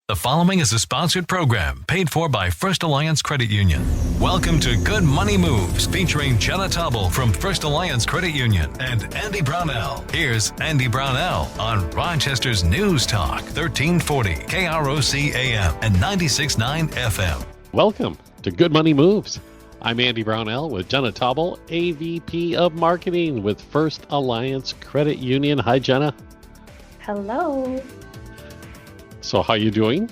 The following is a sponsored program paid for by First Alliance Credit Union. Welcome to Good Money Moves, featuring Jenna Taubel from First Alliance Credit Union and Andy Brownell. Here's Andy Brownell on Rochester's News Talk, 1340 KROC AM and 96.9 FM. Welcome to Good Money Moves. I'm Andy Brownell with Jenna Taubel, AVP of Marketing with First Alliance Credit Union. Hi, Jenna. Hello. So how you doing?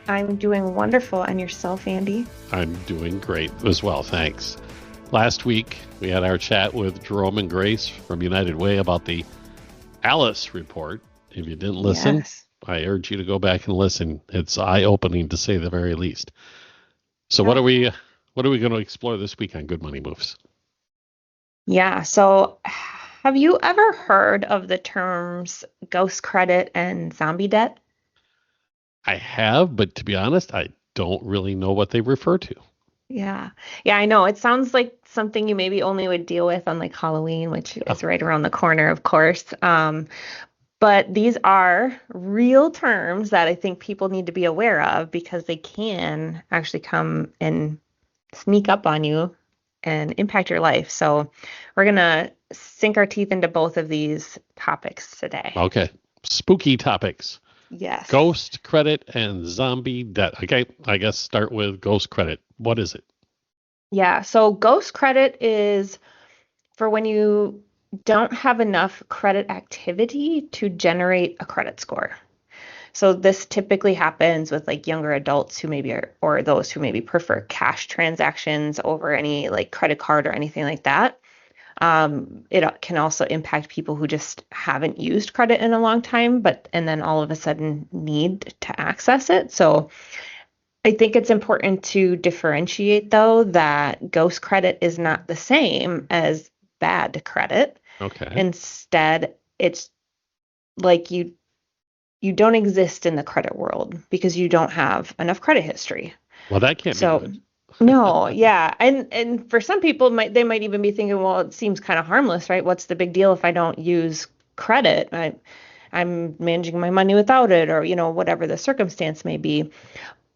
I'm doing wonderful. And yourself, Andy? I'm doing great as well, thanks. Last week, we had our chat with Jerome and Grace from United Way about the Alice report. If you didn't listen, Yes. I urge you to go back and listen. It's eye-opening, to say the very least. So what are we going to explore this week on Good Money Moves? Yeah. So have you ever heard of the terms ghost credit and zombie debt? I have, but to be honest, I don't really know what they refer to. Yeah. Yeah, I know. It sounds like something you maybe only would deal with on like Halloween, which is right around the corner, of course. But these are real terms that I think people need to be aware of because they can actually come and sneak up on you and impact your life. So we're going to sink our teeth into both of these topics today. Okay. Spooky topics. Yes. Ghost credit and zombie debt. Okay, I guess start with ghost credit. What is it? Yeah. So ghost credit is for when you don't have enough credit activity to generate a credit score. So this typically happens with like younger adults who maybe are, or those who maybe prefer cash transactions over any like credit card or anything like that. It can also impact people who just haven't used credit in a long time, and then all of a sudden need to access it. So I think it's important to differentiate, though, that ghost credit is not the same as bad credit. Okay. Instead, it's like you don't exist in the credit world because you don't have enough credit history. Well, that can't be good. No, yeah. And for some people, they might even be thinking, well, it seems kind of harmless, right? What's the big deal if I don't use credit? I'm managing my money without it, or, whatever the circumstance may be.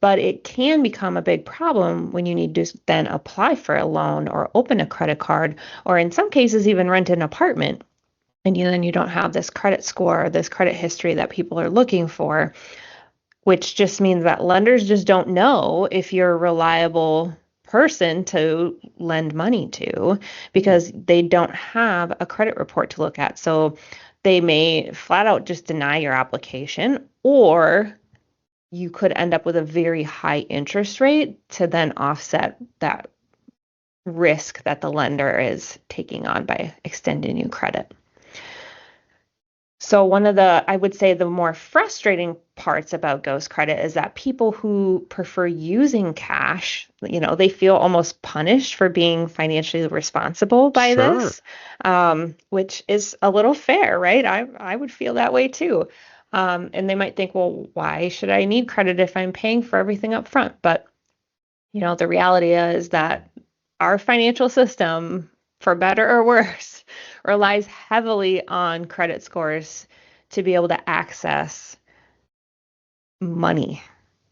But it can become a big problem when you need to then apply for a loan or open a credit card, or in some cases, even rent an apartment. And then you don't have this credit score, this credit history that people are looking for, which just means that lenders just don't know if you're a reliable person to lend money to because they don't have a credit report to look at. So they may flat out just deny your application, or you could end up with a very high interest rate to then offset that risk that the lender is taking on by extending you credit. So one of I would say the more frustrating parts about ghost credit is that people who prefer using cash, they feel almost punished for being financially responsible by this, which is a little fair, right? I would feel that way too. And they might think, well, why should I need credit if I'm paying for everything up front? But, the reality is that our financial system, for better or worse, relies heavily on credit scores to be able to access money.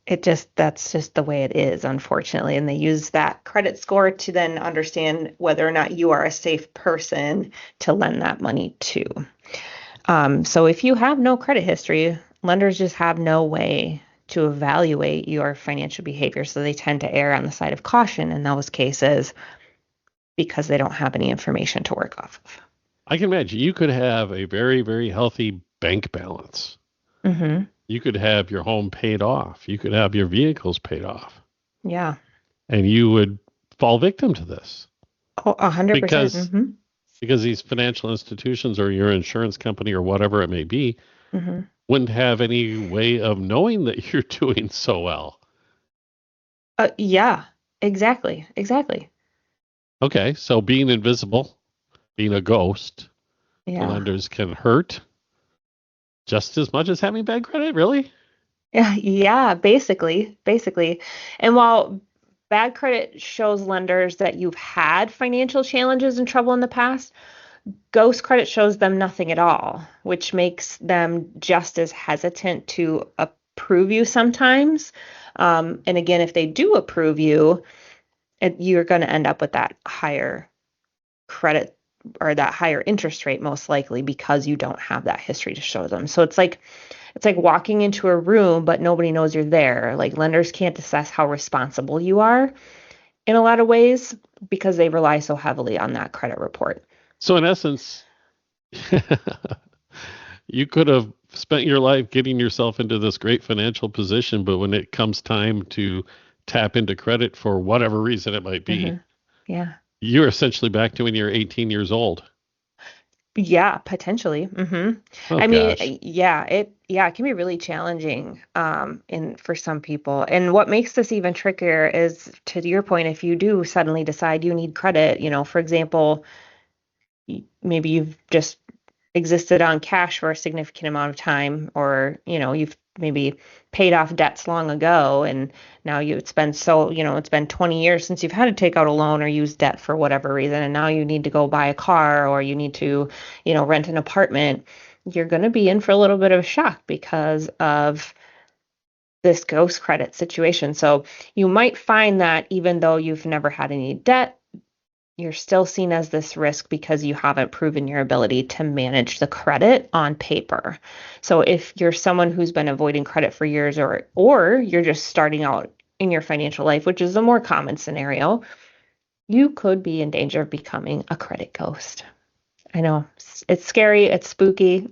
That's just the way it is, unfortunately. And they use that credit score to then understand whether or not you are a safe person to lend that money to. So if you have no credit history, lenders just have no way to evaluate your financial behavior. So they tend to err on the side of caution in those cases because they don't have any information to work off of. I can imagine you could have a very, very healthy bank balance. Mm-hmm. You could have your home paid off. You could have your vehicles paid off. Yeah. And you would fall victim to this. Oh, 100%. Because these financial institutions or your insurance company or whatever it may be Mm-hmm. wouldn't have any way of knowing that you're doing so well. Yeah, exactly. Okay, so being invisible, being a ghost, Yeah. lenders can hurt just as much as having bad credit, really? Yeah, basically. And while bad credit shows lenders that you've had financial challenges and trouble in the past, ghost credit shows them nothing at all, which makes them just as hesitant to approve you sometimes. And again, if they do approve you, you're going to end up with that higher credit or that higher interest rate most likely because you don't have that history to show them. So it's like walking into a room but nobody knows you're there. Like lenders can't assess how responsible you are in a lot of ways because they rely so heavily on that credit report. So in essence, you could have spent your life getting yourself into this great financial position, but when it comes time to tap into credit for whatever reason it might be, Yeah. you're essentially back to when you're 18 years old. Yeah, potentially. Oh, I mean, gosh. it can be really challenging for some people. And what makes this even trickier is, to your point, if you do suddenly decide you need credit, for example, maybe you've just existed on cash for a significant amount of time, or you've maybe paid off debts long ago, and now it's been 20 years since you've had to take out a loan or use debt for whatever reason, and now you need to go buy a car or you need to rent an apartment. You're going to be in for a little bit of a shock because of this ghost credit situation. So you might find that even though you've never had any debt, you're still seen as this risk because you haven't proven your ability to manage the credit on paper. So if you're someone who's been avoiding credit for years, or you're just starting out in your financial life, which is the more common scenario, you could be in danger of becoming a credit ghost. I know it's scary, it's spooky.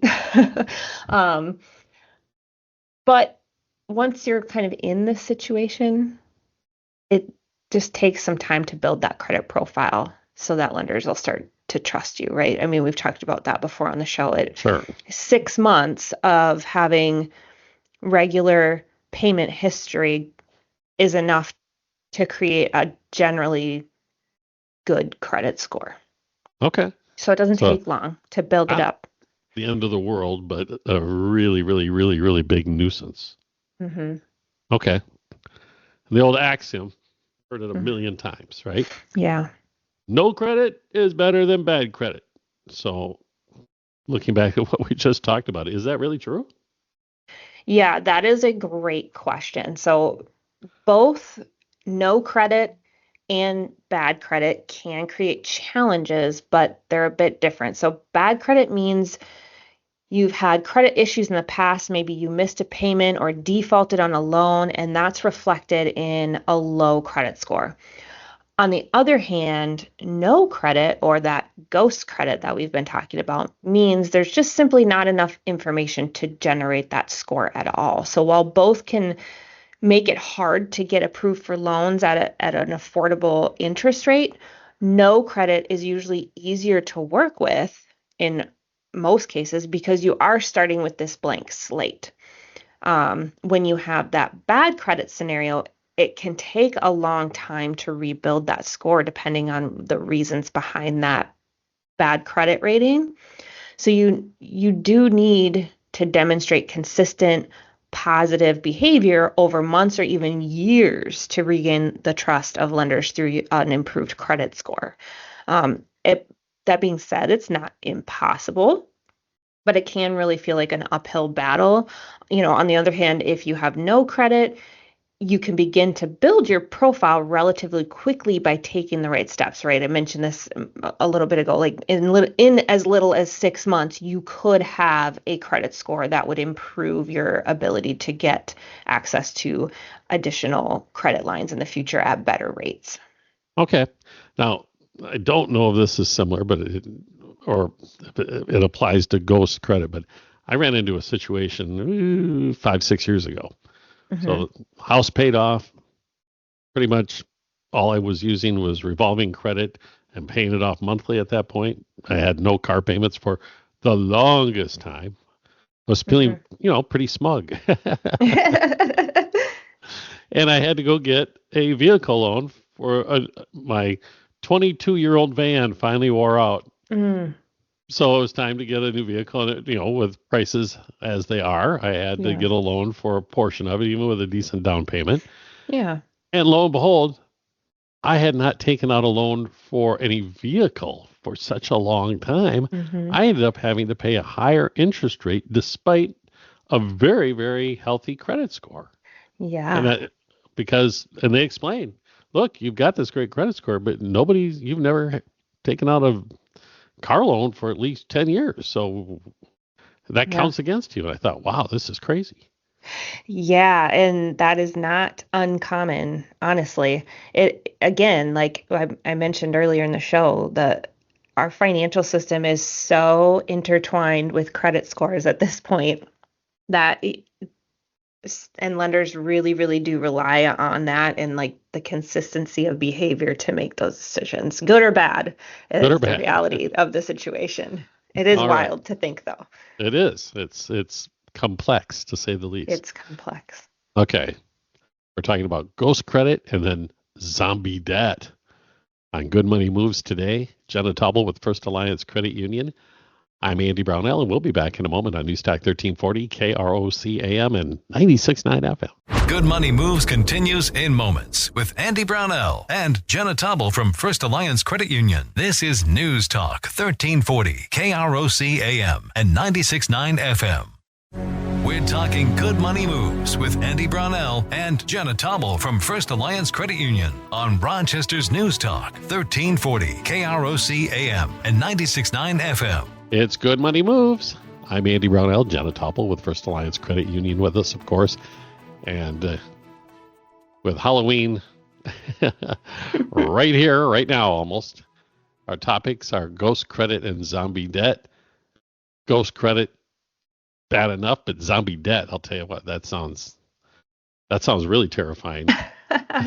But once you're kind of in this situation, it just takes some time to build that credit profile so that lenders will start to trust you, right? I mean, we've talked about that before on the show. Sure. 6 months of having regular payment history is enough to create a generally good credit score. Okay. So it doesn't take long to build it up. The end of the world, but a really, really, really, really big nuisance. Okay. The old axiom, heard it a million times, right? Yeah. No credit is better than bad credit. So looking back at what we just talked about, is that really true? Yeah, that is a great question. So both no credit and bad credit can create challenges, but they're a bit different. So bad credit means you've had credit issues in the past. Maybe you missed a payment or defaulted on a loan, and that's reflected in a low credit score. On the other hand, no credit, or that ghost credit that we've been talking about, means there's just simply not enough information to generate that score at all. So while both can make it hard to get approved for loans at an affordable interest rate, no credit is usually easier to work with in most cases because you are starting with this blank slate. When you have that bad credit scenario, it can take a long time to rebuild that score depending on the reasons behind that bad credit rating. So you do need to demonstrate consistent positive behavior over months or even years to regain the trust of lenders through an improved credit score. That being said, it's not impossible, but it can really feel like an uphill battle. On the other hand, if you have no credit, you can begin to build your profile relatively quickly by taking the right steps, right? I mentioned this a little bit ago, like in as little as 6 months, you could have a credit score that would improve your ability to get access to additional credit lines in the future at better rates. Okay. Now, I don't know if this is similar, but it applies to ghost credit, but I ran into a situation 5-6 years ago. So house paid off. Pretty much all I was using was revolving credit and paying it off monthly at that point. I had no car payments for the longest time. I was feeling, pretty smug. And I had to go get a vehicle loan for my 22-year-old van finally wore out. So it was time to get a new vehicle, and with prices as they are, I had to get a loan for a portion of it, even with a decent down payment. Yeah. And lo and behold, I had not taken out a loan for any vehicle for such a long time. I ended up having to pay a higher interest rate despite a very, very healthy credit score. Yeah. And they explain, look, you've got this great credit score, but you've never taken out a car loan for at least 10 years. So that counts against you. And I thought, wow, this is crazy. Yeah, and that is not uncommon, honestly. It again, like I mentioned earlier in the show, our financial system is so intertwined with credit scores at this point that and lenders really, really do rely on that and like the consistency of behavior to make those decisions, good or bad, is the reality of the situation. It is wild to think, though. It is. It's complex, to say the least. It's complex. Okay. We're talking about ghost credit and then zombie debt. On Good Money Moves today, Jenna Taubel with First Alliance Credit Union. I'm Andy Brownell, and we'll be back in a moment on Newstalk 1340, KROC AM, and 96.9 FM. Good Money Moves continues in moments with Andy Brownell and Jenna Taubel from First Alliance Credit Union. This is News Talk 1340, KROC AM, and 96.9 FM. We're talking Good Money Moves with Andy Brownell and Jenna Taubel from First Alliance Credit Union on Rochester's News Talk 1340, KROC AM, and 96.9 FM. It's Good Money Moves. I'm Andy Brownell, Jenna Taubel with First Alliance Credit Union with us, of course. And with Halloween right here, right now almost, our topics are ghost credit and zombie debt. Ghost credit, bad enough, but zombie debt, I'll tell you what, that sounds really terrifying.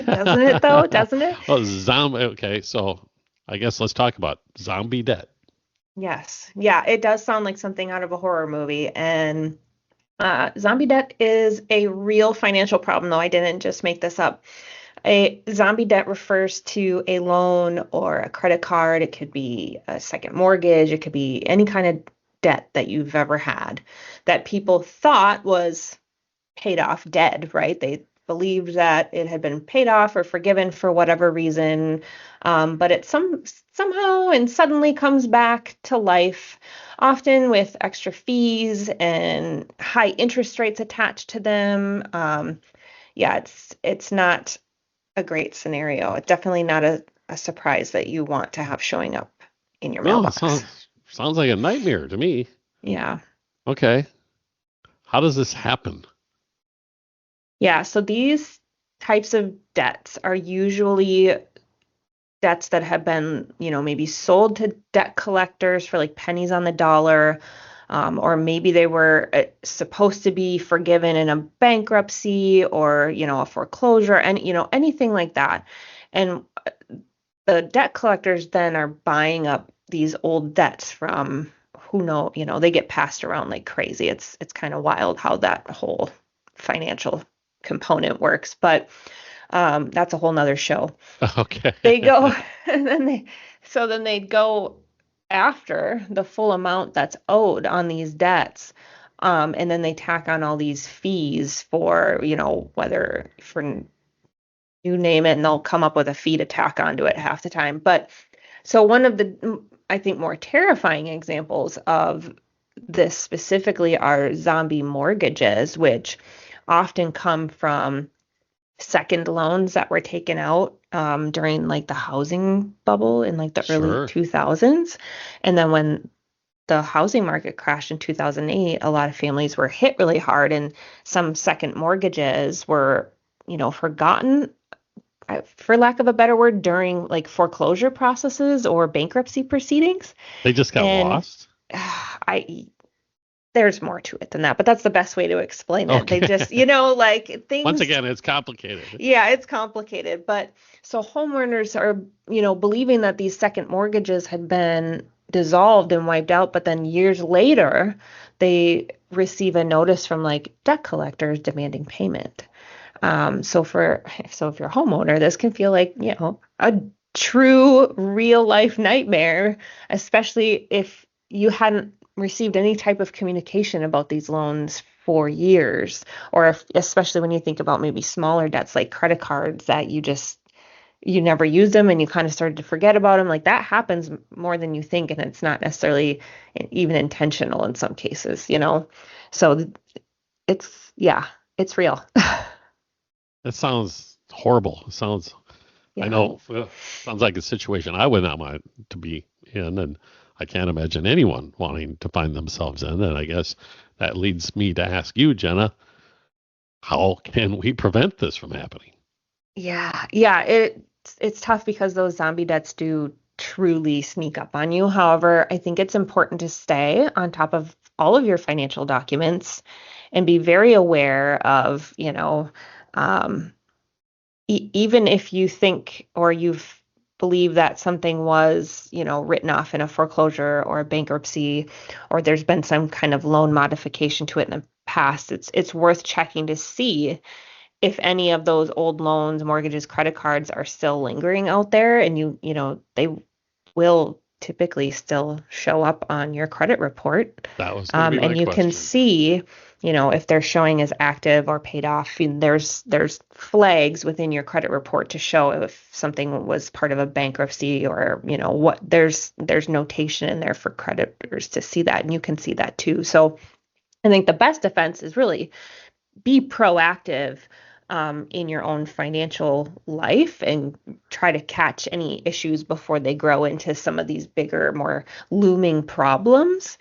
Doesn't it, though? Doesn't it? Well, okay, so I guess let's talk about zombie debt. Yes. Yeah, it does sound like something out of a horror movie. And zombie debt is a real financial problem, though. I didn't just make this up. A zombie debt refers to a loan or a credit card. It could be a second mortgage. It could be any kind of debt that you've ever had that people thought was paid off, dead, right? They believed that it had been paid off or forgiven for whatever reason, but it somehow and suddenly comes back to life, often with extra fees and high interest rates attached to them. It's not a great scenario. It's definitely not a surprise that you want to have showing up in your mailbox. Sounds like a nightmare to me. Yeah. Okay. How does this happen? Yeah, so these types of debts are usually debts that have been, maybe sold to debt collectors for like pennies on the dollar, or maybe they were supposed to be forgiven in a bankruptcy or, a foreclosure, and, anything like that. And the debt collectors then are buying up these old debts from they get passed around like crazy. It's kind of wild how that whole financial component works, but that's a whole nother show. Okay. They go and then they go after the full amount that's owed on these debts, and then they tack on all these fees for whether for you name it, and they'll come up with a fee to tack onto it half the time. But so one of the, I think, more terrifying examples of this specifically are zombie mortgages, which often come from second loans that were taken out during like the housing bubble in like the early 2000s. And then when the housing market crashed in 2008, a lot of families were hit really hard, and some second mortgages were, forgotten, for lack of a better word, during like foreclosure processes or bankruptcy proceedings. They just got lost? There's more to it than that, but that's the best way to explain it. Okay. They just, like things. Once again, it's complicated. Yeah, it's complicated. But so homeowners are, believing that these second mortgages had been dissolved and wiped out, but then years later, they receive a notice from like debt collectors demanding payment. So if you're a homeowner, this can feel like, a true real life nightmare, especially if you hadn't received any type of communication about these loans for years, or especially when you think about maybe smaller debts like credit cards that you never used them and you kind of started to forget about them. Like that happens more than you think, and it's not necessarily even intentional in some cases, So it's real. That sounds horrible. It sounds, I Yeah. know, sounds like a situation I would not want to be in, and I can't imagine anyone wanting to find themselves in. And I guess that leads me to ask you, Jenna, how can we prevent this from happening? Yeah. It's tough because those zombie debts do truly sneak up on you. However, I think it's important to stay on top of all of your financial documents and be very aware of, um, even if you think or you've believe that something was, written off in a foreclosure or a bankruptcy, or there's been some kind of loan modification to it in the past, it's worth checking to see if any of those old loans, mortgages, credit cards are still lingering out there, and they will typically still show up on your credit report. That was going to be my And you can question. see, if they're showing as active or paid off. And there's flags within your credit report to show if something was part of a bankruptcy, or what there's notation in there for creditors to see that, and you can see that too. So I think the best defense is really be proactive in your own financial life and try to catch any issues before they grow into some of these bigger, more looming problems.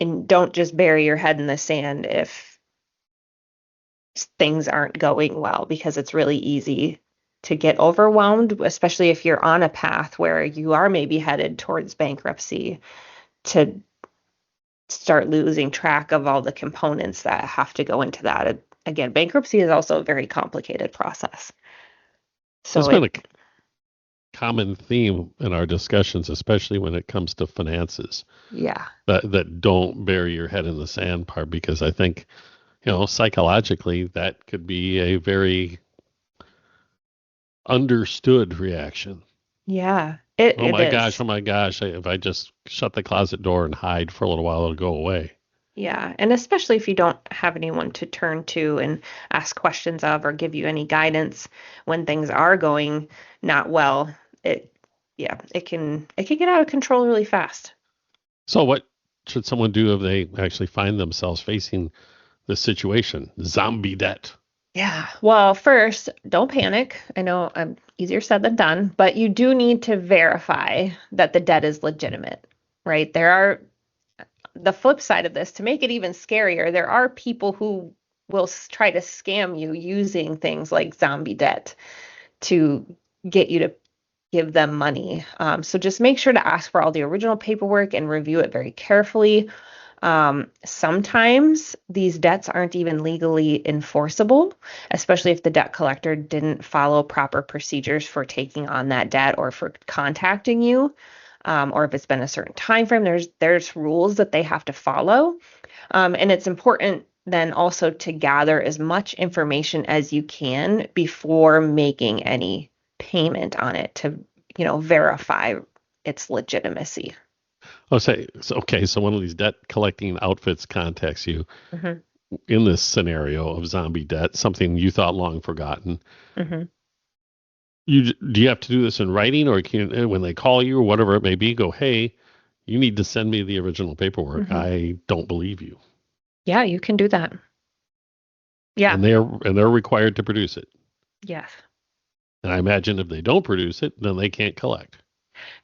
And don't just bury your head in the sand if things aren't going well, because it's really easy to get overwhelmed, especially if you're on a path where you are maybe headed towards bankruptcy, to start losing track of all the components that have to go into that. Again, bankruptcy is also a very complicated process. It's So been a common theme in our discussions, especially when it comes to finances, yeah, that don't bury your head in the sand part, because I think, psychologically, that could be a very understood reaction. yeah, Oh it my is. gosh, oh my gosh, if I just shut the closet door and hide for a little while, it'll go away. Yeah, and especially if you don't have anyone to turn to and ask questions of, or give you any guidance when things are going not well, it can get out of control really fast. So what should someone do if they actually find themselves facing this situation? Zombie debt. Yeah. Well, first, don't panic. I know easier said than done, but you do need to verify that the debt is legitimate, right? There are the flip side of this, to make it even scarier, there are people who will try to scam you using things like zombie debt to get you to give them money. So just make sure to ask for all the original paperwork and review it very carefully. Sometimes these debts aren't even legally enforceable, especially if the debt collector didn't follow proper procedures for taking on that debt or for contacting you. Or if it's been a certain time frame, there's rules that they have to follow. And it's important then also to gather as much information as you can before making any payment on it to, verify its legitimacy. Oh, say, so, okay, so one of these debt collecting outfits contacts you Hmm. in this scenario of zombie debt, something you thought long forgotten. Hmm. Do you have to do this in writing, or can, when they call you or whatever it may be, go, hey, you need to send me the original paperwork. Hmm. I don't believe you. Yeah, you can do that. Yeah. And they're required to produce it. Yes. And I imagine if they don't produce it, then they can't collect.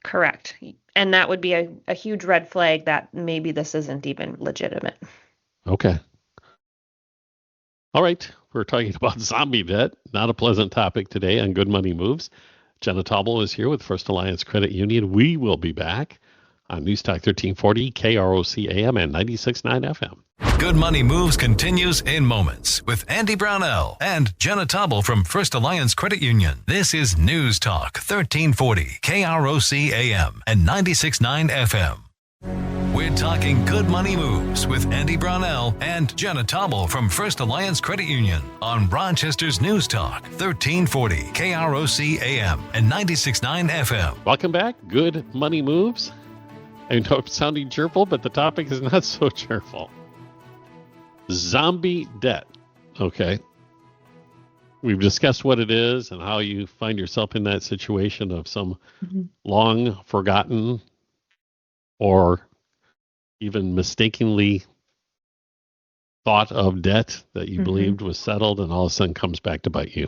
Correct. And that would be a huge red flag that maybe this isn't even legitimate. Okay. All right. We're talking about zombie debt. Not a pleasant topic today on Good Money Moves. Jenna Taubel is here with First Alliance Credit Union. We will be back on News Talk 1340, KROC AM and 96.9 FM. Good Money Moves continues in moments with Andy Brownell and Jenna Taubel from First Alliance Credit Union. This is News Talk 1340, KROC AM and 96.9 FM. We're talking Good Money Moves with Andy Brownell and Jenna Taubel from First Alliance Credit Union on Rochester's News Talk 1340, KROC AM and 96.9 FM. Welcome back. Good Money Moves. I know it's sounding cheerful, but the topic is not so cheerful. Zombie debt. Okay. We've discussed what it is and how you find yourself in that situation of some long forgotten or even mistakenly thought of debt that you believed was settled, and all of a sudden comes back to bite you.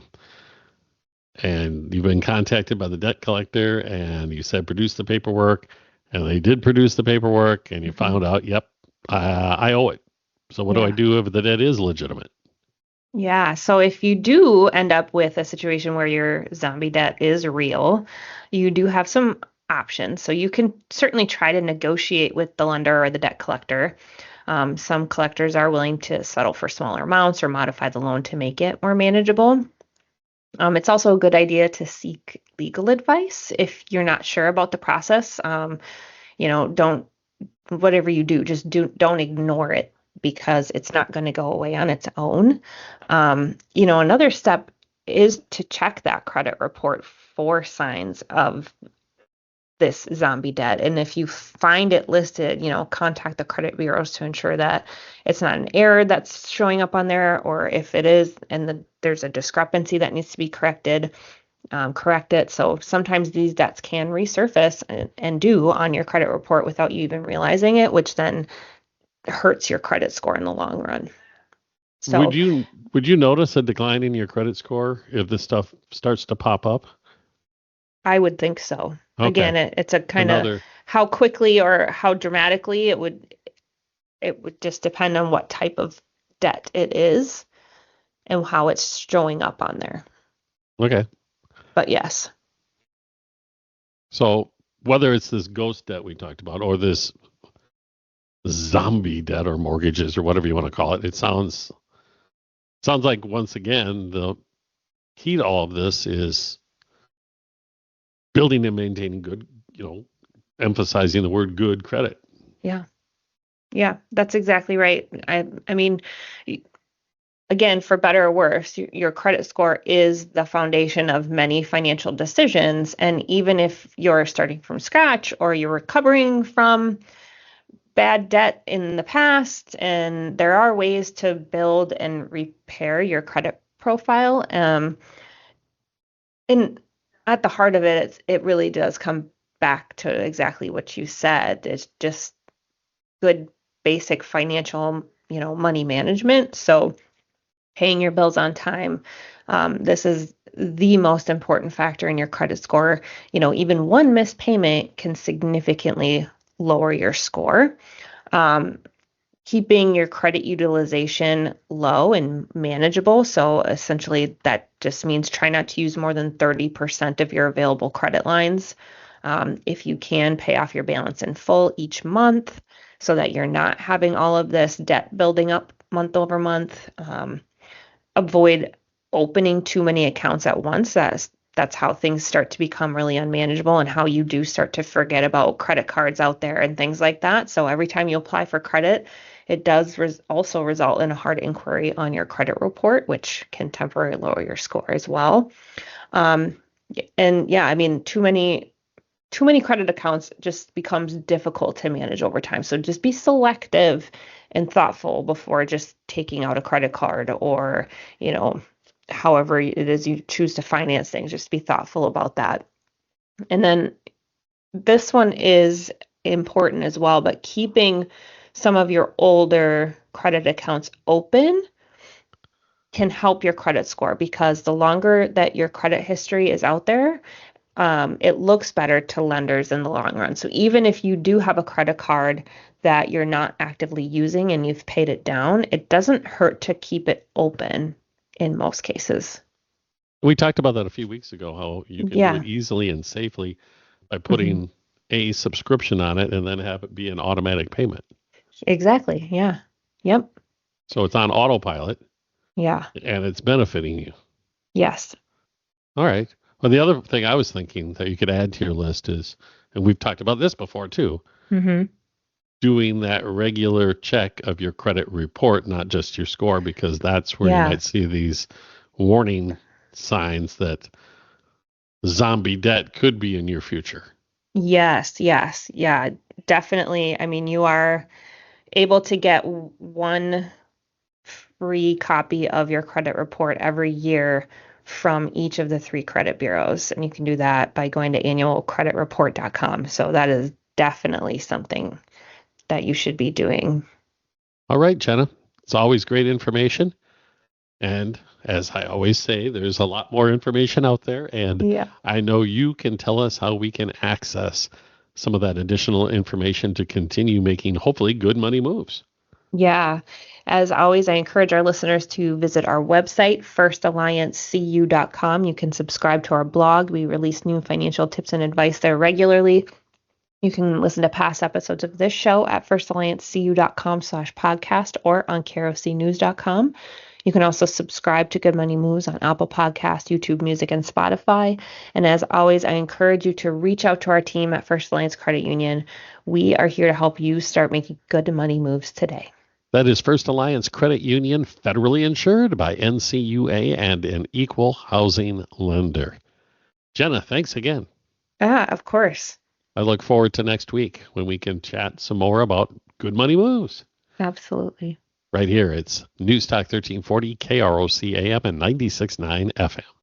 And you've been contacted by the debt collector, and you said produce the paperwork, and they did produce the paperwork, and you found out, yep, I owe it. So what do I do if the debt is legitimate? Yeah. So if you do end up with a situation where your zombie debt is real, you do have some options. So you can certainly try to negotiate with the lender or the debt collector. Some collectors are willing to settle for smaller amounts or modify the loan to make it more manageable. It's also a good idea to seek legal advice if you're not sure about the process. Don't whatever you do, just don't ignore it because it's not going to go away on its own. Another step is to check that credit report for signs of this zombie debt. And if you find it listed, contact the credit bureaus to ensure that it's not an error that's showing up on there, or if it is and there's a discrepancy that needs to be corrected, correct it. So sometimes these debts can resurface and do on your credit report without you even realizing it, which then hurts your credit score in the long run. So would you notice a decline in your credit score if this stuff starts to pop up? I would think so. Okay. Again, it's a kind of how quickly or how dramatically it would just depend on what type of debt it is and how it's showing up on there. Okay. But yes. So whether it's this ghost debt we talked about or this zombie debt or mortgages or whatever you want to call it, it sounds like, once again, the key to all of this is building and maintaining good, emphasizing the word good credit. Yeah. Yeah, that's exactly right. I mean, again, for better or worse, your credit score is the foundation of many financial decisions. And even if you're starting from scratch or you're recovering from bad debt in the past, and there are ways to build and repair your credit profile. And at the heart of it, it really does come back to exactly what you said. It's just good basic financial, money management. So paying your bills on time. This is the most important factor in your credit score. Even one missed payment can significantly lower your score. Keeping your credit utilization low and manageable. So essentially that just means try not to use more than 30% of your available credit lines. If you can, pay off your balance in full each month so that you're not having all of this debt building up month over month. Avoid opening too many accounts at once. That's how things start to become really unmanageable and how you do start to forget about credit cards out there and things like that. So every time you apply for credit, it does also result in a hard inquiry on your credit report, which can temporarily lower your score as well. Too many credit accounts just becomes difficult to manage over time. So just be selective and thoughtful before just taking out a credit card or, however it is you choose to finance things. Just be thoughtful about that. And then this one is important as well, but keeping some of your older credit accounts open can help your credit score, because the longer that your credit history is out there, it looks better to lenders in the long run. So even if you do have a credit card that you're not actively using and you've paid it down, it doesn't hurt to keep it open in most cases. We talked about that a few weeks ago, how you can do it easily and safely by putting a subscription on it and then have it be an automatic payment. Exactly. Yeah. Yep. So it's on autopilot. Yeah. And it's benefiting you. Yes. All right. Well, the other thing I was thinking that you could add to your list is, and we've talked about this before too, doing that regular check of your credit report, not just your score, because that's where you might see these warning signs that zombie debt could be in your future. Yes. Yeah, definitely. I mean, you are able to get one free copy of your credit report every year from each of the 3 credit bureaus. And you can do that by going to annualcreditreport.com. So that is definitely something that you should be doing. All right, Jenna. It's always great information. And as I always say, there's a lot more information out there. And Yeah. I know you can tell us how we can access some of that additional information to continue making, hopefully, good money moves. Yeah. As always, I encourage our listeners to visit our website, firstalliancecu.com. You can subscribe to our blog. We release new financial tips and advice there regularly. You can listen to past episodes of this show at firstalliancecu.com/podcast or on krocnews.com. You can also subscribe to Good Money Moves on Apple Podcasts, YouTube Music, and Spotify. And as always, I encourage you to reach out to our team at First Alliance Credit Union. We are here to help you start making good money moves today. That is First Alliance Credit Union, federally insured by NCUA and an equal housing lender. Jenna, thanks again. Of course. I look forward to next week when we can chat some more about good money moves. Absolutely. Right here, it's News Talk 1340, KROC AM and 96.9 FM.